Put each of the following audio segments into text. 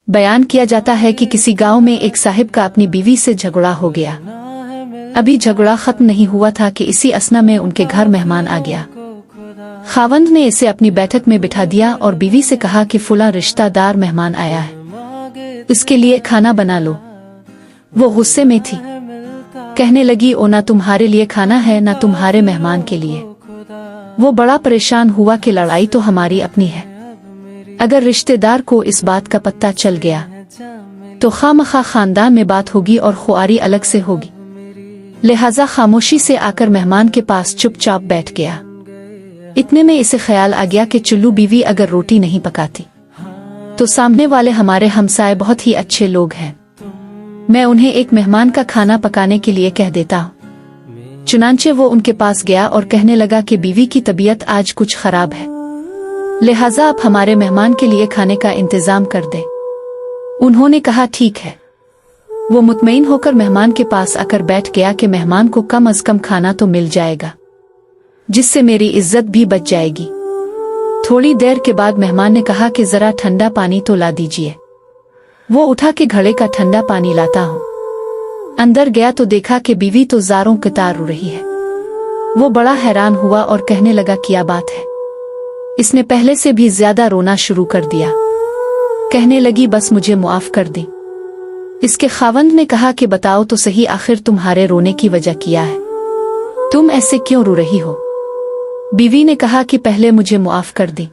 बयान किया जाता है कि किसी गांव में एक साहिब का अपनी बीवी से झगड़ा हो गया। अभी झगड़ा खत्म नहीं हुआ था कि इसी असना में उनके घर मेहमान आ गया। खावंद ने इसे अपनी बैठक में बिठा दिया और बीवी से कहा कि फुला रिश्तेदार मेहमान आया है, इसके लिए खाना बना लो। वो गुस्से में थी, कहने लगी, ओ ना तुम्हारे लिए खाना है ना तुम्हारे मेहमान के लिए। वो बड़ा परेशान हुआ कि लड़ाई तो हमारी अपनी है, अगर रिश्तेदार को इस बात का पता चल गया तो खामखा खानदान में बात होगी और खुआरी अलग से होगी। लिहाजा खामोशी से आकर मेहमान के पास चुपचाप बैठ गया। इतने में इसे ख्याल आ गया कि चुल्लू बीवी अगर रोटी नहीं पकाती तो सामने वाले हमारे हमसाए बहुत ही अच्छे लोग हैं, मैं उन्हें एक मेहमान का खाना पकाने के लिए कह देता हूँ। चुनांचे वो उनके पास गया और कहने लगा कि बीवी की तबीयत आज कुछ खराब है, लिहाजा आप हमारे मेहमान के लिए खाने का इंतजाम कर दें। उन्होंने कहा ठीक है। वो मुतमईन होकर मेहमान के पास आकर बैठ गया कि मेहमान को कम अज कम खाना तो मिल जाएगा, जिससे मेरी इज्जत भी बच जाएगी। थोड़ी देर के बाद मेहमान ने कहा कि जरा ठंडा पानी तो ला दीजिए। वो उठा के घड़े का ठंडा पानी लाता हूँ। अंदर गया तो देखा कि बीवी तो ज़ारों कतार रो रही है। वो बड़ा हैरान हुआ और कहने लगा, क्या बात है? इसने पहले से भी ज्यादा रोना शुरू कर दिया। कहने लगी, बस मुझे मुआफ कर दी। इसके खावंद ने कहा कि बताओ तो सही, आखिर तुम्हारे रोने की वजह क्या है? तुम ऐसे क्यों रो रही हो? बीवी ने कहा कि पहले मुझे मुआफ कर दी,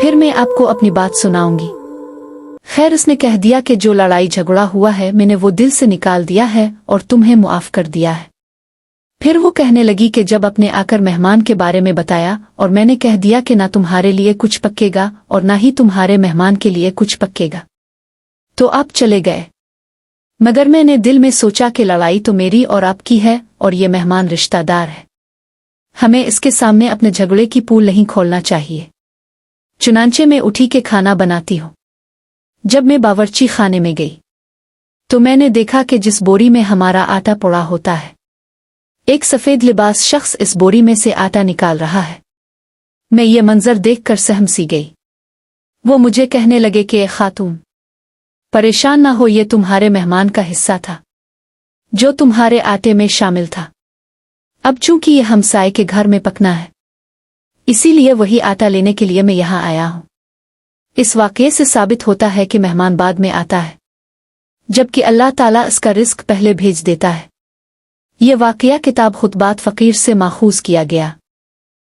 फिर मैं आपको अपनी बात सुनाऊंगी। खैर, उसने कह दिया कि जो लड़ाई झगड़ा हुआ है मैंने वो दिल से निकाल दिया है और तुम्हें मुआफ कर दिया है। फिर वो कहने लगी कि जब अपने आकर मेहमान के बारे में बताया और मैंने कह दिया कि ना तुम्हारे लिए कुछ पकेगा और ना ही तुम्हारे मेहमान के लिए कुछ पकेगा, तो आप चले गए। मगर मैंने दिल में सोचा कि लड़ाई तो मेरी और आपकी है और ये मेहमान रिश्तेदार है, हमें इसके सामने अपने झगड़े की पूल नहीं खोलना चाहिए। चुनांचे में उठी के खाना बनाती हूँ। जब मैं बावर्ची खाने में गई तो मैंने देखा कि जिस बोरी में हमारा आटा पड़ा होता है, एक सफेद लिबास शख्स इस बोरी में से आटा निकाल रहा है। मैं ये मंजर देखकर सहम सी गई। वो मुझे कहने लगे कि खातून, परेशान ना हो, ये तुम्हारे मेहमान का हिस्सा था जो तुम्हारे आटे में शामिल था। अब चूंकि ये हमसाए के घर में पकना है, इसीलिए वही आटा लेने के लिए मैं यहाँ आया हूँ। इस वाक़ये से साबित होता है कि मेहमान बाद में आता है, जबकि अल्लाह ताला इसका रिस्क पहले भेज देता है। ये वाक़या किताब खुतबात फ़कीर से माखूज़ किया गया।